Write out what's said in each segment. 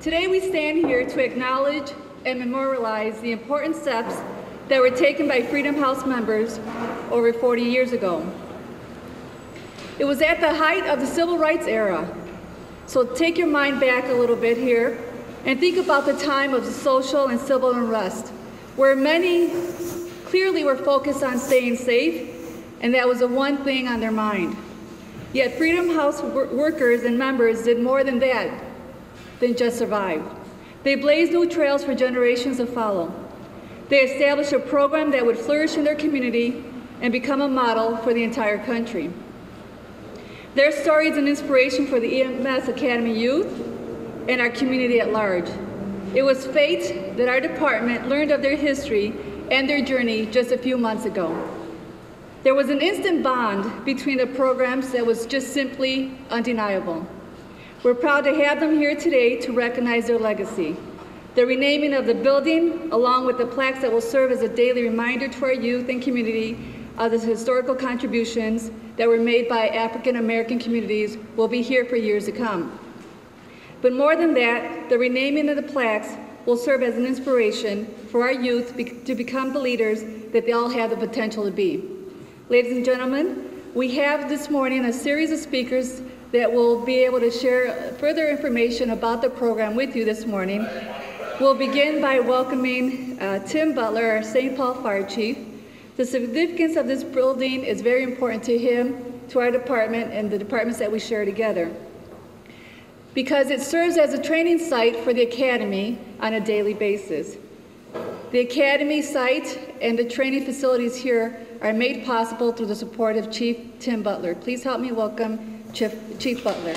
Today we stand here to acknowledge and memorialize the important steps that were taken by Freedom House members over 40 years ago. It was at the height of the civil rights era. So take your mind back a little bit here and think about the time of the social and civil unrest, where many clearly were focused on staying safe, and that was the one thing on their mind. Yet Freedom House workers and members did more than that, than just survive. They blazed new trails for generations to follow. They established a program that would flourish in their community and become a model for the entire country. Their story is an inspiration for the EMS Academy youth and our community at large. It was fate that our department learned of their history and their journey just a few months ago. There was an instant bond between the programs that was just simply undeniable. We're proud to have them here today to recognize their legacy. The renaming of the building, along with the plaques that will serve as a daily reminder to our youth and community of the historical contributions that were made by African American communities, will be here for years to come. But more than that, the renaming of the plaques will serve as an inspiration for our youth to become the leaders that they all have the potential to be. Ladies and gentlemen, we have this morning a series of speakers that will be able to share further information about the program with you this morning. We'll begin by welcoming Tim Butler, our St. Paul Fire Chief. The significance of this building is very important to him, to our department, and the departments that we share together, because it serves as a training site for the Academy on a daily basis. The Academy site and the training facilities here are made possible through the support of Chief Tim Butler. Please help me welcome Chief Butler.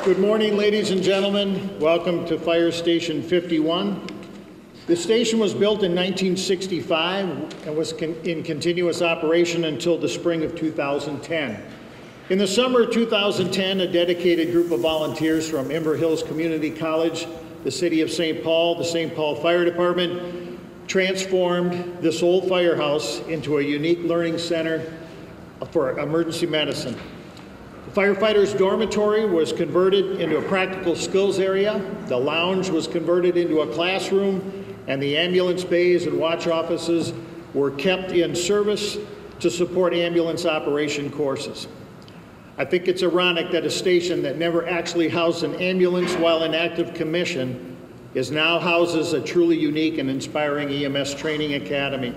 Good morning, ladies and gentlemen. Welcome to Fire Station 51. The station was built in 1965 and was in continuous operation until the spring of 2010. In the summer of 2010, a dedicated group of volunteers from Ember Hills Community College, the City of St. Paul, the St. Paul Fire Department, transformed this old firehouse into a unique learning center for emergency medicine. The firefighters' dormitory was converted into a practical skills area, the lounge was converted into a classroom, and the ambulance bays and watch offices were kept in service to support ambulance operation courses. I think it's ironic that a station that never actually housed an ambulance while in active commission now houses a truly unique and inspiring EMS training academy.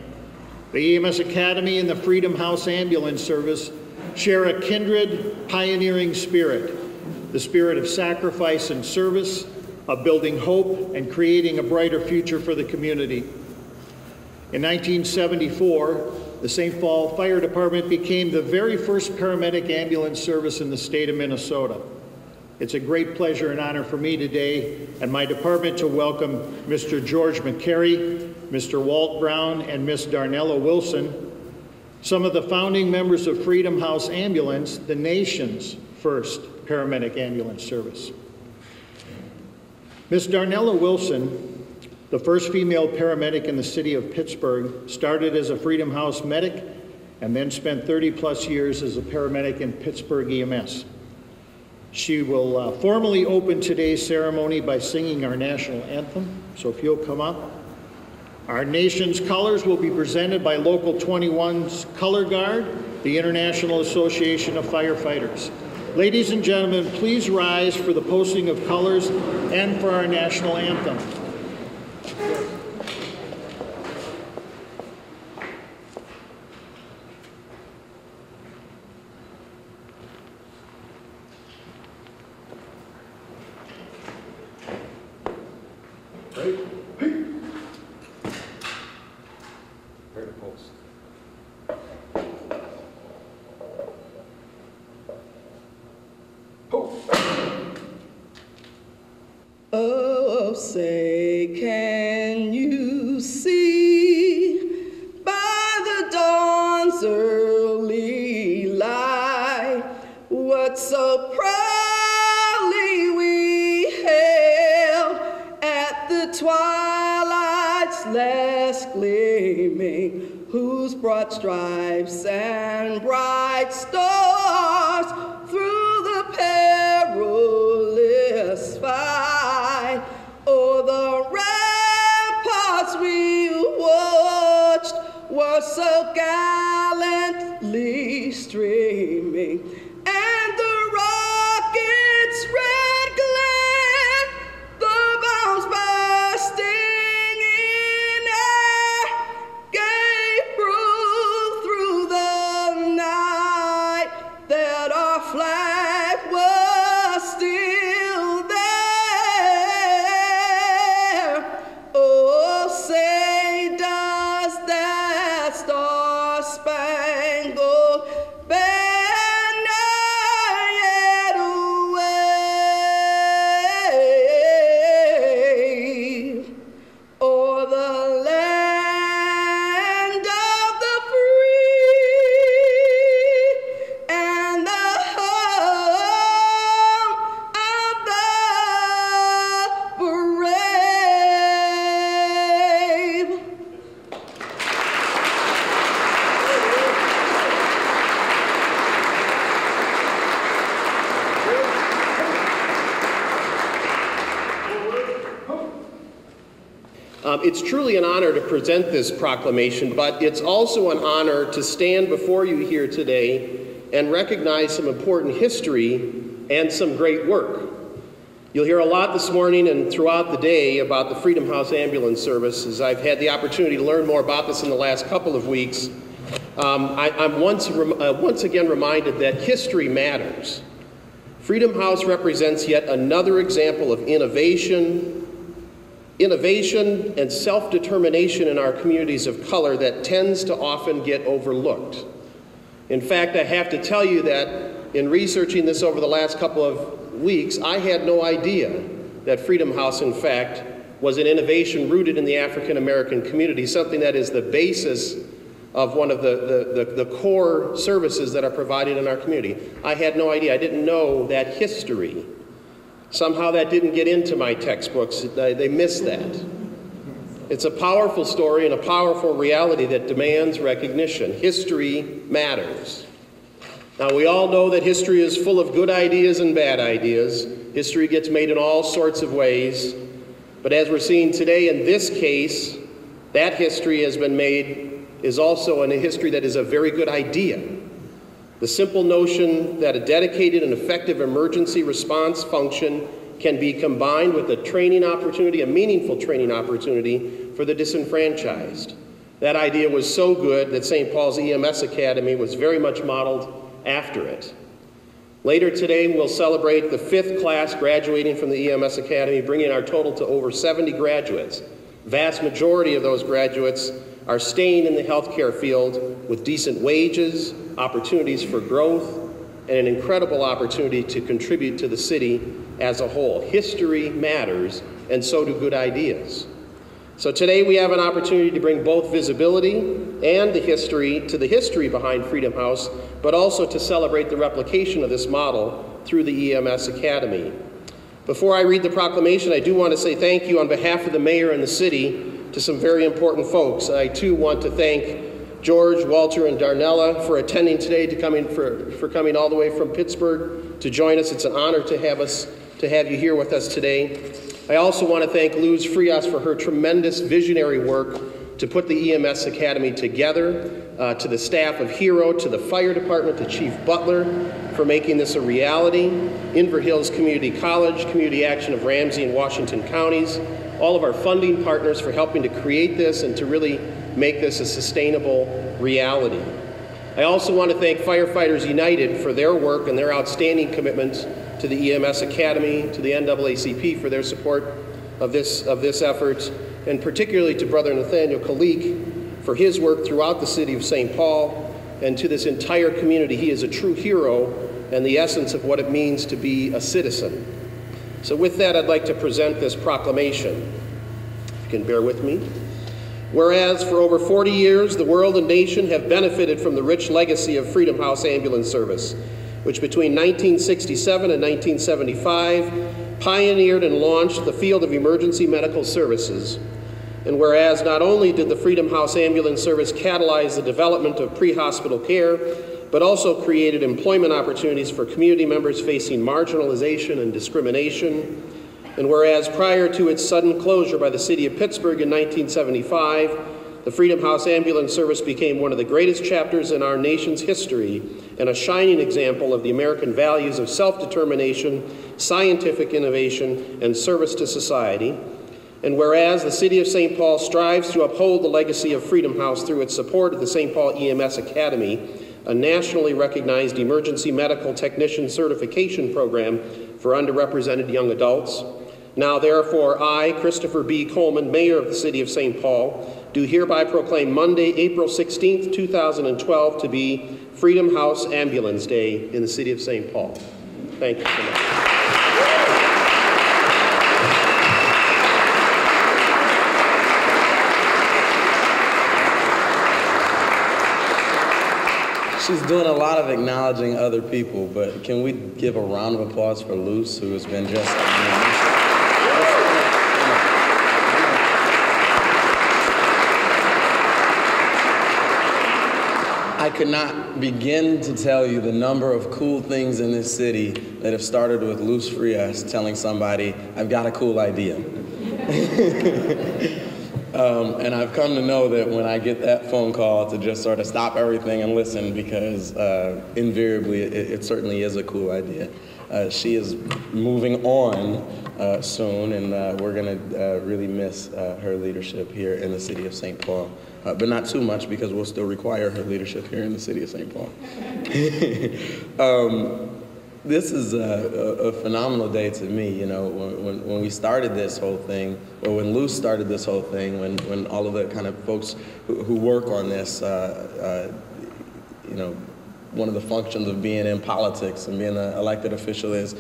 The EMS Academy and the Freedom House Ambulance Service share a kindred, pioneering spirit, the spirit of sacrifice and service, of building hope and creating a brighter future for the community. In 1974, the St. Paul Fire Department became the very first paramedic ambulance service in the state of Minnesota. It's a great pleasure and honor for me today and my department to welcome Mr. George McCary, Mr. Walt Brown, and Ms. Darnella Wilson, some of the founding members of Freedom House Ambulance, the nation's first paramedic ambulance service. Ms. Darnella Wilson, the first female paramedic in the city of Pittsburgh, started as a Freedom House medic and then spent 30+ years as a paramedic in Pittsburgh EMS. She will formally open today's ceremony by singing our national anthem, so if you'll come up. Our nation's colors will be presented by Local 21's Color Guard, the International Association of Firefighters. Ladies and gentlemen, please rise for the posting of colors and for our national anthem. Oh, say, can you see by the dawn's early light what so proudly we hailed at the twilight's last gleaming, whose broad stripes and bright stars through the perilous fight, o'er the ramparts we watched were so gallantly streaming, and the rocket's red glare, the bombs bursting in air, gave proof through the night that our flag was still there. Oh, say does that star-spangled banner yet wave o'er the land of the free and the home of the brave. It's truly an honor to present this proclamation, but it's also an honor to stand before you here today and recognize some important history and some great work. You'll hear a lot this morning and throughout the day about the Freedom House Ambulance Service. As I've had the opportunity to learn more about this in the last couple of weeks, I'm once again reminded that history matters. Freedom House represents yet another example of innovation and self-determination in our communities of color that tends to often get overlooked. In fact, I have to tell you that in researching this over the last couple of weeks, I had no idea that Freedom House, in fact, was an innovation rooted in the African American community, something that is the basis of one of the core services that are provided in our community. I had no idea. I didn't know that history. Somehow that didn't get into my textbooks. They missed that. It's a powerful story and a powerful reality that demands recognition. History matters. Now, we all know that history is full of good ideas and bad ideas. History gets made in all sorts of ways. But as we're seeing today in this case, that history has been made is also a history that is a very good idea. The simple notion that a dedicated and effective emergency response function can be combined with a training opportunity, a meaningful training opportunity for the disenfranchised. That idea was so good that St. Paul's EMS Academy was very much modeled after it. Later today, we'll celebrate the 5th class graduating from the EMS Academy, bringing our total to over 70 graduates. Vast majority of those graduates are staying in the healthcare field with decent wages, opportunities for growth, and an incredible opportunity to contribute to the city as a whole. History matters, and so do good ideas. So today we have an opportunity to bring both visibility and the history behind Freedom House, but also to celebrate the replication of this model through the EMS Academy. Before I read the proclamation, I do want to say thank you on behalf of the mayor and the city to some very important folks. I too want to thank George, Walter, and Darnella for attending today, for coming all the way from Pittsburgh to join us. It's an honor to have you here with us today. I also want to thank Luz Frias for her tremendous visionary work to put the EMS Academy together, to the staff of HERO, to the fire department, to Chief Butler for making this a reality, Inver Hills Community College, Community Action of Ramsey and Washington counties, all of our funding partners for helping to create this and to really make this a sustainable reality. I also want to thank Firefighters United for their work and their outstanding commitment to the EMS Academy, to the NAACP for their support of this effort, and particularly to Brother Nathaniel Kalik for his work throughout the city of St. Paul, and to this entire community. He is a true hero and the essence of what it means to be a citizen. So with that, I'd like to present this proclamation. If you can bear with me. Whereas for over 40 years, the world and nation have benefited from the rich legacy of Freedom House Ambulance Service, which between 1967 and 1975 pioneered and launched the field of emergency medical services. And whereas not only did the Freedom House Ambulance Service catalyze the development of pre-hospital care, but also created employment opportunities for community members facing marginalization and discrimination. And whereas prior to its sudden closure by the city of Pittsburgh in 1975, the Freedom House Ambulance Service became one of the greatest chapters in our nation's history and a shining example of the American values of self-determination, scientific innovation, and service to society. And whereas the City of St. Paul strives to uphold the legacy of Freedom House through its support of the St. Paul EMS Academy, a nationally recognized emergency medical technician certification program for underrepresented young adults. Now therefore, I, Christopher B. Coleman, Mayor of the City of St. Paul, do hereby proclaim Monday, April 16th, 2012 to be Freedom House Ambulance Day in the City of St. Paul. Thank you so much. She's doing a lot of acknowledging other people, but can we give a round of applause for Luce, who has been just I could not begin to tell you the number of cool things in this city that have started with Luce Frias telling somebody, I've got a cool idea. And I've come to know that when I get that phone call to just sort of stop everything and listen, because invariably it certainly is a cool idea. She is moving on soon, and we're going to really miss her leadership here in the City of St. Paul. But not too much, because we'll still require her leadership here in the City of St. Paul. This is a phenomenal day to me. You know, when we started this whole thing, or when Luce started this whole thing, when all of the kind of folks who work on this, you know, one of the functions of being in politics and being an elected official is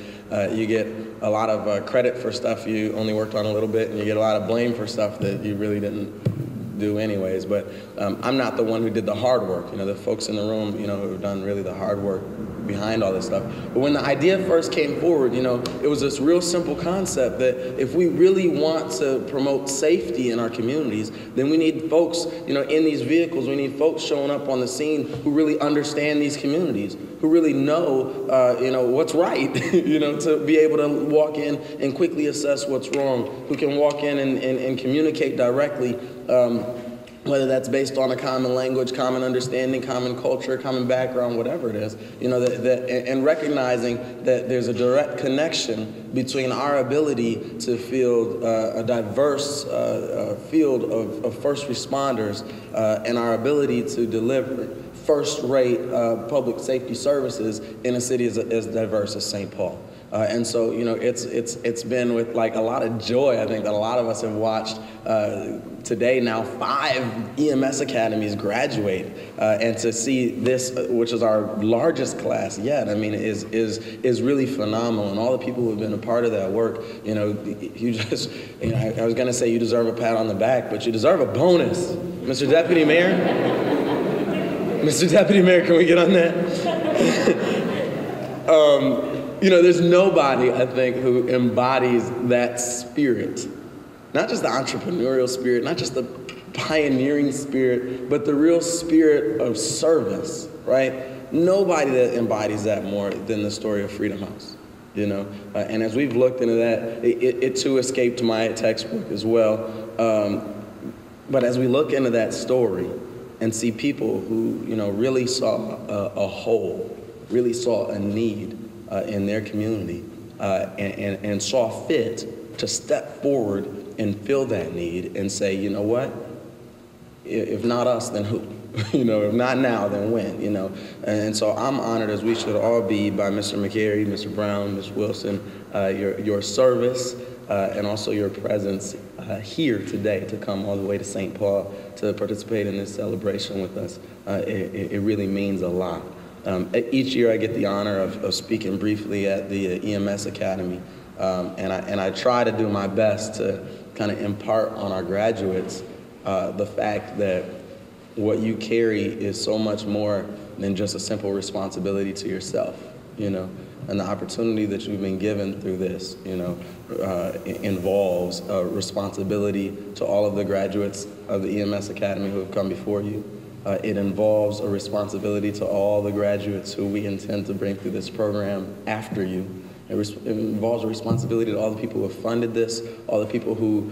you get a lot of credit for stuff you only worked on a little bit, and you get a lot of blame for stuff that you really didn't do anyways. But I'm not the one who did the hard work. You know, the folks in the room, you know, who've done really the hard work behind all this stuff. But when the idea first came forward, you know, it was this real simple concept that if we really want to promote safety in our communities, then we need folks, you know, in these vehicles. We need folks showing up on the scene who really understand these communities, who really know, you know, what's right, you know, to be able to walk in and quickly assess what's wrong, who can walk in and communicate directly, whether that's based on a common language, common understanding, common culture, common background, whatever it is, you know, and recognizing that there's a direct connection between our ability to field a diverse field of first responders and our ability to deliver first-rate public safety services in a city as diverse as St. Paul. And so, you know, it's been with like a lot of joy, I think, that a lot of us have watched today now 5 EMS academies graduate, and to see this, which is our largest class yet, I mean, is really phenomenal. And all the people who have been a part of that work, you know, you just, you know, I was going to say you deserve a pat on the back, but you deserve a bonus, Mr. Deputy Mayor. Mr. Deputy Mayor, can we get on that? You know, there's nobody, I think, who embodies that spirit. Not just the entrepreneurial spirit, not just the pioneering spirit, but the real spirit of service, right? Nobody that embodies that more than the story of Freedom House, you know? And as we've looked into that, it too escaped my textbook as well. But as we look into that story and see people who, you know, really saw a hole, really saw a need in their community, and saw fit to step forward and fill that need and say, you know what, if not us, then who? You know, if not now, then when, you know? And so I'm honored, as we should all be, by Mr. McCary, Mr. Brown, Ms. Wilson, your service and also your presence here today to come all the way to St. Paul to participate in this celebration with us. It really means a lot. Each year I get the honor of speaking briefly at the EMS Academy, and I try to do my best to kind of impart on our graduates the fact that what you carry is so much more than just a simple responsibility to yourself, you know. And the opportunity that you've been given through this, involves a responsibility to all of the graduates of the EMS Academy who have come before you. It involves a responsibility to all the graduates who we intend to bring through this program after you. It involves a responsibility to all the people who have funded this, all the people who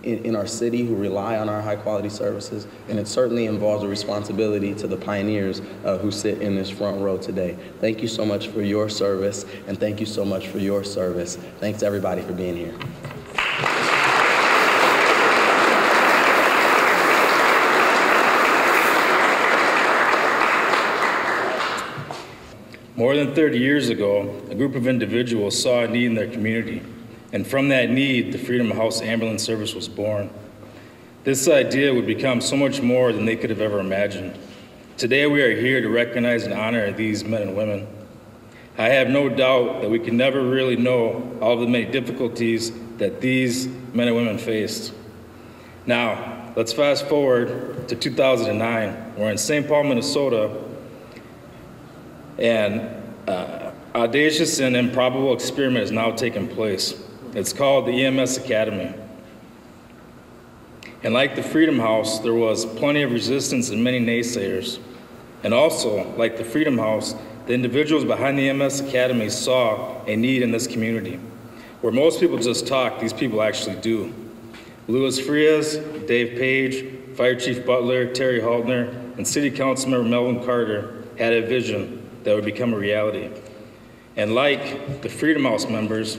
in our city who rely on our high quality services, and it certainly involves a responsibility to the pioneers who sit in this front row today. Thank you so much for your service, and thank you so much for your service. Thanks everybody for being here. More than 30 years ago, a group of individuals saw a need in their community, and from that need, the Freedom House Ambulance Service was born. This idea would become so much more than they could have ever imagined. Today, we are here to recognize and honor these men and women. I have no doubt that we can never really know all the many difficulties that these men and women faced. Now, let's fast forward to 2009. We're in St. Paul, Minnesota, and audacious and improbable experiment is now taking place. It's called the EMS Academy. And like the Freedom House, there was plenty of resistance and many naysayers. And also, like the Freedom House, the individuals behind the EMS Academy saw a need in this community. Where most people just talk, these people actually do. Louis Frias, Dave Page, Fire Chief Butler, Terry Haltner, and City Councilmember Melvin Carter had a vision that would become a reality. And like the Freedom House members,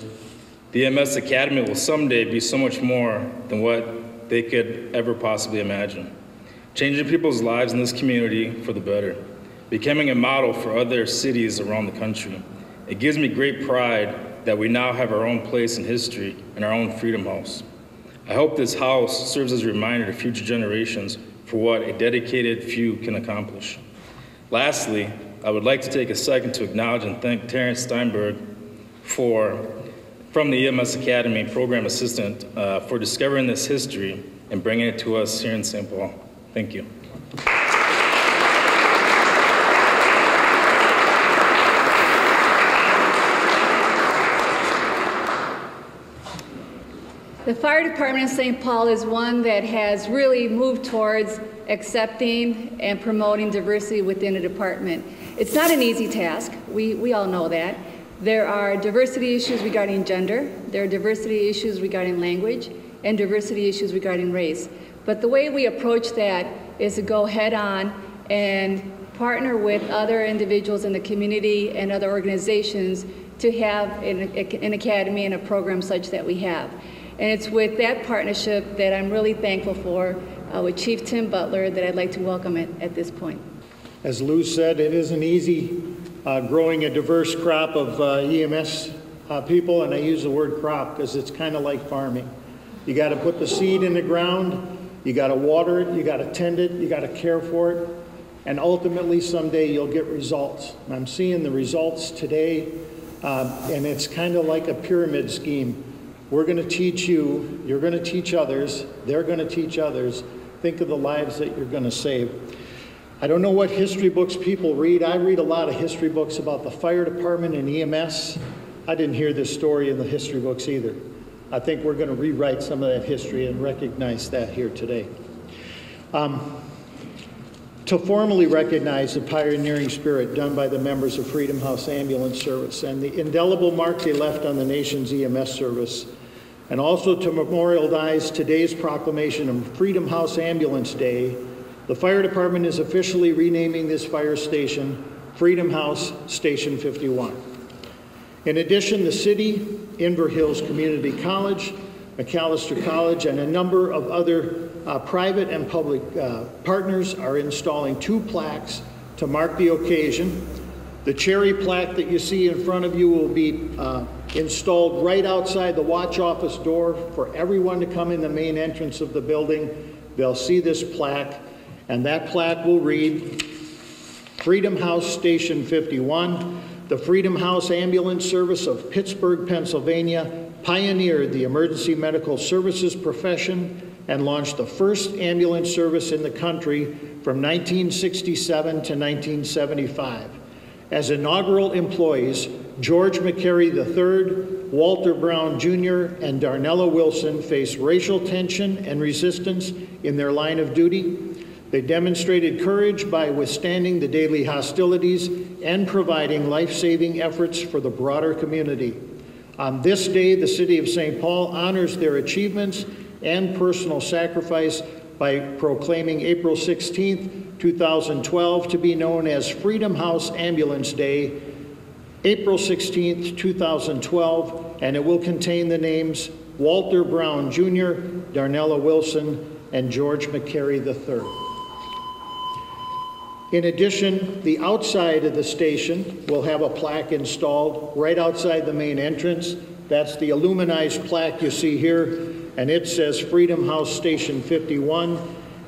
the EMS Academy will someday be so much more than what they could ever possibly imagine. Changing people's lives in this community for the better, becoming a model for other cities around the country. It gives me great pride that we now have our own place in history and our own Freedom House. I hope this house serves as a reminder to future generations for what a dedicated few can accomplish. Lastly, I would like to take a second to acknowledge and thank Terrence Steinberg from the EMS Academy Program Assistant for discovering this history and bringing it to us here in St. Paul. Thank you. The fire department in St. Paul is one that has really moved towards accepting and promoting diversity within a department. It's not an easy task. We all know that. There are diversity issues regarding gender, there are diversity issues regarding language, and diversity issues regarding race. But the way we approach that is to go head on and partner with other individuals in the community and other organizations to have an academy and a program such that we have. And it's with that partnership that I'm really thankful for with Chief Tim Butler that I'd like to welcome at this point. As Lou said, it isn't easy growing a diverse crop of EMS people, and I use the word crop because it's kind of like farming. You got to put the seed in the ground, you got to water it, you got to tend it, you got to care for it, and ultimately someday you'll get results. And I'm seeing the results today, and it's kind of like a pyramid scheme. We're going to teach you, you're going to teach others, they're going to teach others. Think of the lives that you're going to save. I don't know what history books people read. I read a lot of history books about the fire department and EMS. I didn't hear this story in the history books either. I think we're going to rewrite some of that history and recognize that here today. To formally recognize the pioneering spirit done by the members of Freedom House Ambulance Service and the indelible mark they left on the nation's EMS service, and also to memorialize today's proclamation of Freedom House Ambulance Day, the fire department is officially renaming this fire station Freedom House Station 51. In addition, the city, Inver Hills Community College, McAllister College, and a number of other private and public partners are installing 2 plaques to mark the occasion. The cherry plaque that you see in front of you will be installed right outside the watch office door for everyone to come in the main entrance of the building. They'll see this plaque, and that plaque will read, Freedom House Station 51, the Freedom House Ambulance Service of Pittsburgh, Pennsylvania, pioneered the emergency medical services profession and launched the first ambulance service in the country from 1967 to 1975. As inaugural employees, George McCary III, Walter Brown Jr., and Darnella Wilson faced racial tension and resistance in their line of duty. They demonstrated courage by withstanding the daily hostilities and providing life-saving efforts for the broader community. On this day, the City of St. Paul honors their achievements and personal sacrifice by proclaiming April 16th, 2012 to be known as Freedom House Ambulance Day, April 16th, 2012, and it will contain the names Walter Brown Jr., Darnella Wilson, and George McCary III. In addition, the outside of the station will have a plaque installed right outside the main entrance. That's the aluminized plaque you see here, and it says Freedom House Station 51.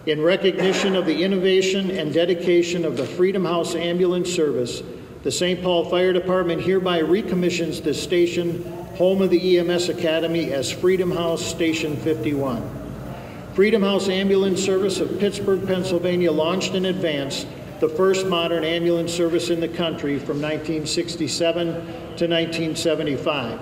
In recognition of the innovation and dedication of the Freedom House Ambulance Service, the St. Paul Fire Department hereby recommissions this station, home of the EMS Academy, as Freedom House Station 51. Freedom House Ambulance Service of Pittsburgh, Pennsylvania launched in advance the first modern ambulance service in the country from 1967 to 1975.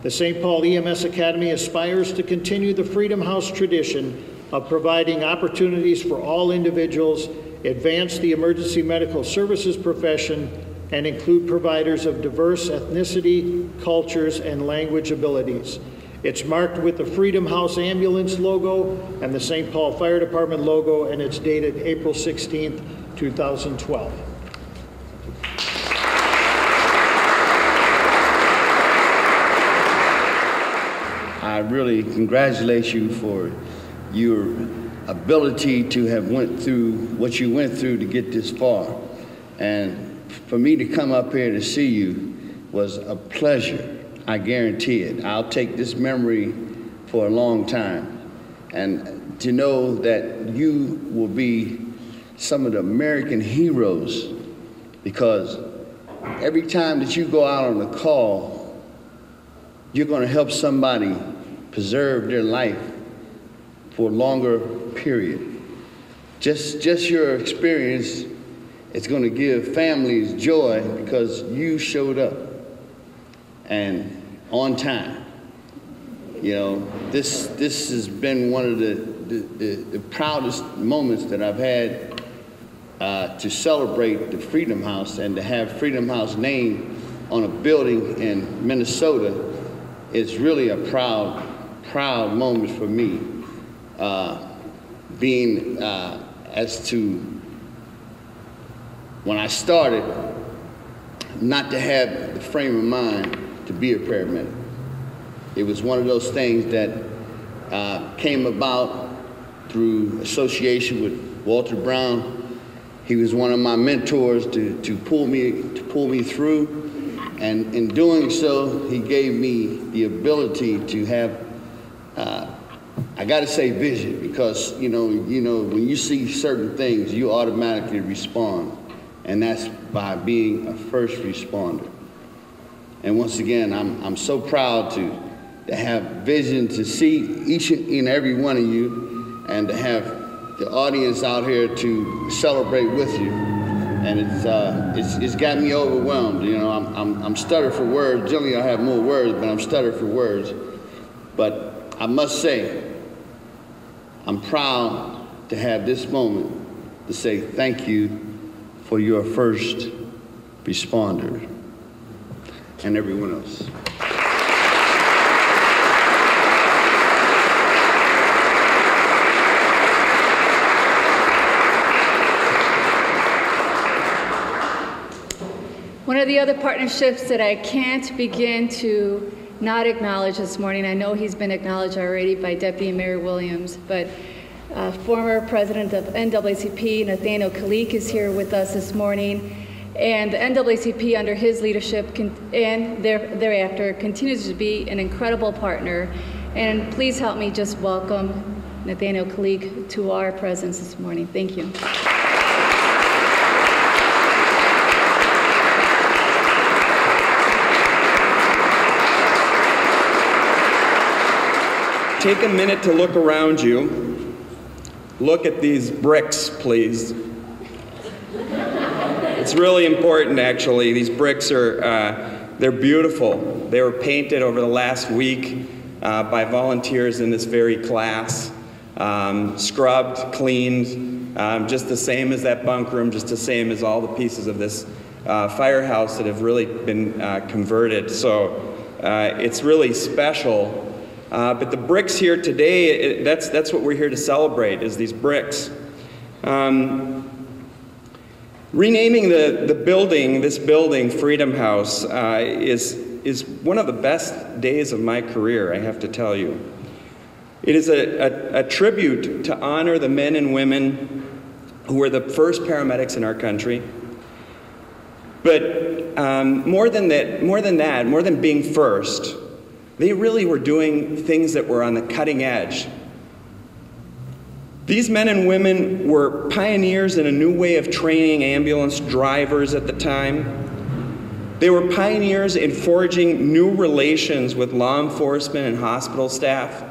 The St. Paul EMS Academy aspires to continue the Freedom House tradition of providing opportunities for all individuals, advance the emergency medical services profession, and include providers of diverse ethnicity, cultures, and language abilities. It's marked with the Freedom House Ambulance logo and the St. Paul Fire Department logo, and it's dated April 16th, 2012. I really congratulate you for your ability to have went through what you went through to get this far. And for me to come up here to see you was a pleasure, I guarantee it. I'll take this memory for a long time. And to know that you will be some of the American heroes, because every time that you go out on a call, you're going to help somebody preserve their life for a longer period. Just your experience, it's going to give families joy because you showed up and on time. You know, this has been one of the proudest moments that I've had to celebrate the Freedom House, and to have Freedom House name on a building in Minnesota is really a proud moment for me. Being as to when I started, not to have the frame of mind to be a paramedic. It was one of those things that came about through association with Walter Brown. He was one of my mentors to pull me through, and in doing so, he gave me the ability to have, I got to say, vision, because you know when you see certain things, you automatically respond, and that's by being a first responder. And once again, I'm so proud to have vision, to see each and every one of you, and to have the audience out here to celebrate with you. And it's got me overwhelmed. You know, I'm stuttered for words. Generally I have more words, but I'm stuttered for words. But I must say, I'm proud to have this moment to say thank you for your first responder and everyone else. One of the other partnerships that I can't begin to not acknowledge this morning, I know he's been acknowledged already by Deputy Mayor Williams, but former president of NAACP, Nathaniel Kalik, is here with us this morning. And the NAACP, under his leadership and thereafter, continues to be an incredible partner. And please help me just welcome Nathaniel Kalik to our presence this morning. Thank you. Take a minute to look around you. Look at these bricks, please. It's really important, actually. These bricks are, they're beautiful. They were painted over the last week by volunteers in this very class. Scrubbed, cleaned, just the same as that bunk room, just the same as all the pieces of this firehouse that have really been converted. So it's really special. But the bricks here today, that's what we're here to celebrate, is these bricks. Renaming the building, this building, Freedom House, is one of the best days of my career, I have to tell you. It is a tribute to honor the men and women who were the first paramedics in our country. But more than being first, they really were doing things that were on the cutting edge. These men and women were pioneers in a new way of training ambulance drivers at the time. They were pioneers in forging new relations with law enforcement and hospital staff.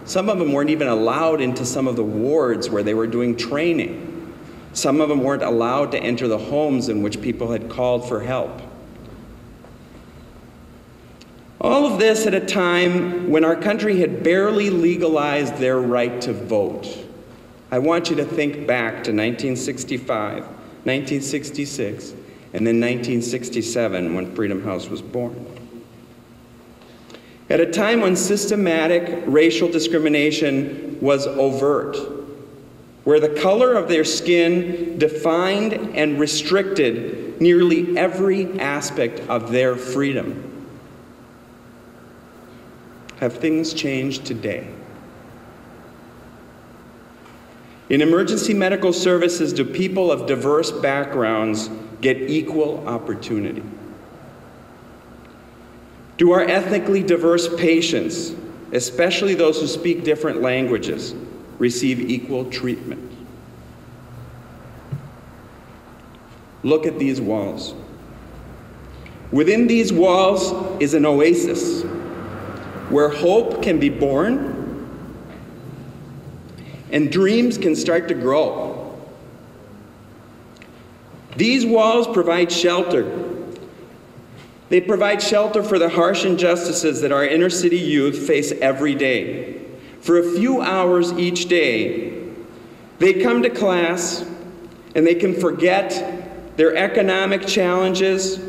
Some of them weren't even allowed into some of the wards where they were doing training. Some of them weren't allowed to enter the homes in which people had called for help. All of this at a time when our country had barely legalized their right to vote. I want you to think back to 1965, 1966, and then 1967 when Freedom House was born. At a time when systematic racial discrimination was overt, where the color of their skin defined and restricted nearly every aspect of their freedom. Have things changed today? In emergency medical services, do people of diverse backgrounds get equal opportunity? Do our ethnically diverse patients, especially those who speak different languages, receive equal treatment? Look at these walls. Within these walls is an oasis where hope can be born and dreams can start to grow. These walls provide shelter. They provide shelter for the harsh injustices that our inner city youth face every day. For a few hours each day, they come to class and they can forget their economic challenges,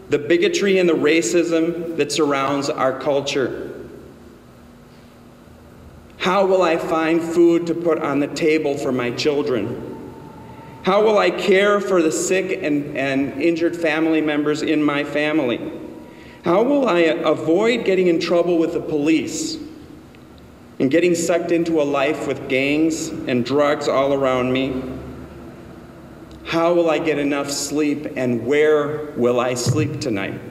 the bigotry and the racism that surrounds our culture. How will I find food to put on the table for my children? How will I care for the sick and injured family members in my family? How will I avoid getting in trouble with the police and getting sucked into a life with gangs and drugs all around me? How will I get enough sleep, and where will I sleep tonight?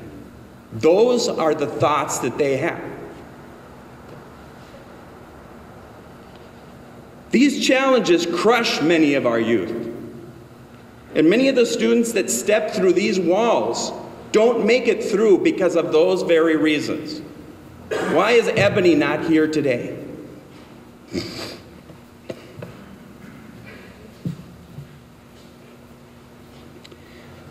Those are the thoughts that they have. These challenges crush many of our youth. And many of the students that step through these walls don't make it through because of those very reasons. Why is Ebony not here today?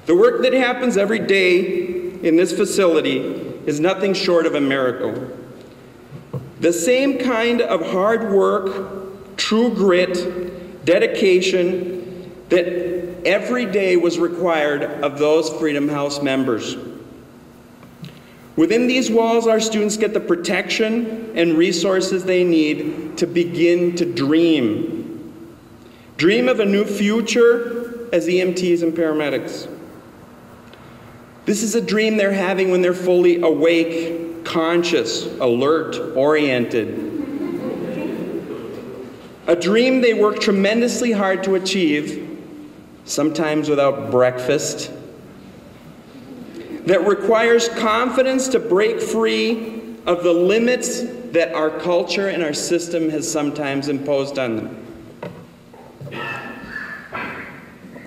The work that happens every day in this facility is nothing short of a miracle. The same kind of hard work, true grit, dedication that every day was required of those Freedom House members. Within these walls, our students get the protection and resources they need to begin to dream. Dream of a new future as EMTs and paramedics. This is a dream they're having when they're fully awake, conscious, alert, oriented. A dream they work tremendously hard to achieve, sometimes without breakfast, that requires confidence to break free of the limits that our culture and our system has sometimes imposed on them.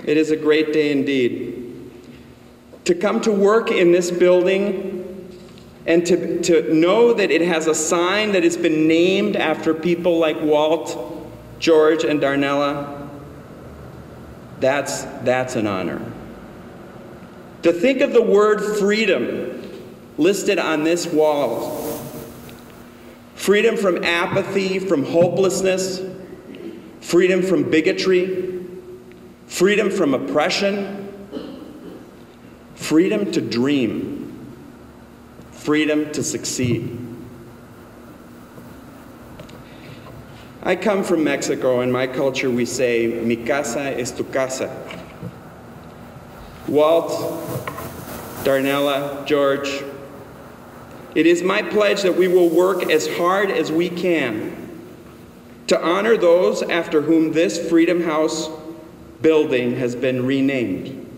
It is a great day indeed. To come to work in this building and to know that it has a sign that has been named after people like Walt, George, and Darnella, that's an honor. to think of the word freedom listed on this wall. Freedom from apathy, from hopelessness, freedom from bigotry, freedom from oppression, freedom to dream, freedom to succeed. I come from Mexico. In my culture, we say, mi casa es tu casa. Walt, Darnella, George, it is my pledge that we will work as hard as we can to honor those after whom this Freedom House building has been renamed,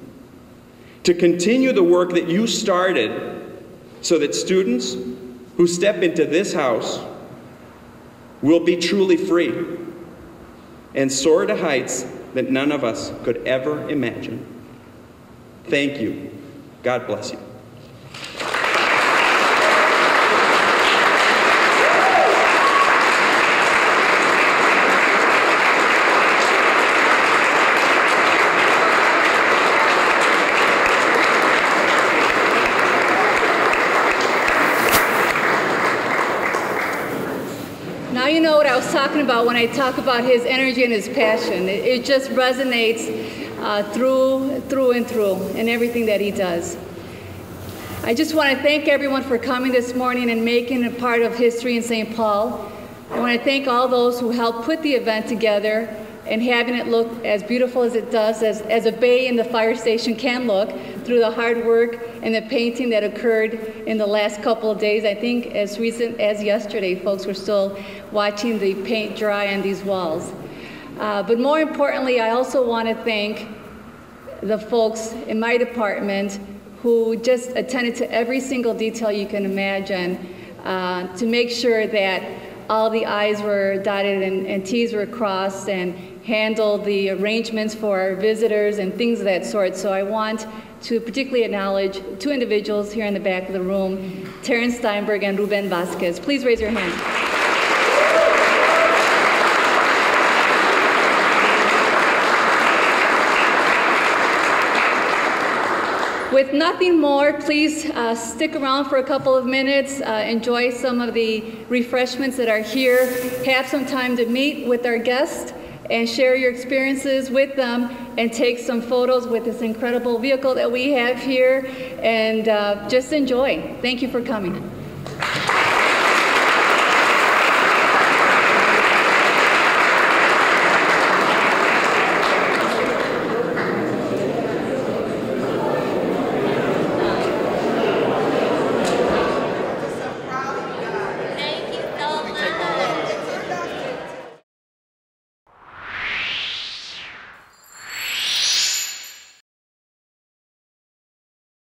to continue the work that you started so that students who step into this house will be truly free and soar to heights that none of us could ever imagine. Thank you. God bless you. Now you know what I was talking about when I talk about his energy and his passion. It just resonates through and through in everything that he does. I just want to thank everyone for coming this morning and making it part of history in St. Paul. I want to thank all those who helped put the event together and having it look as beautiful as it does, as a bay in the fire station can look, through the hard work and the painting that occurred in the last couple of days. I think as recent as yesterday, folks were still watching the paint dry on these walls. But more importantly, I also want to thank the folks in my department who just attended to every single detail you can imagine to make sure that all the I's were dotted and T's were crossed, and handled the arrangements for our visitors and things of that sort. So I want to particularly acknowledge two individuals here in the back of the room, Terrence Steinberg and Ruben Vasquez. Please raise your hand. With nothing more, please stick around for a couple of minutes, enjoy some of the refreshments that are here, have some time to meet with our guests and share your experiences with them, and take some photos with this incredible vehicle that we have here, and just enjoy. Thank you for coming.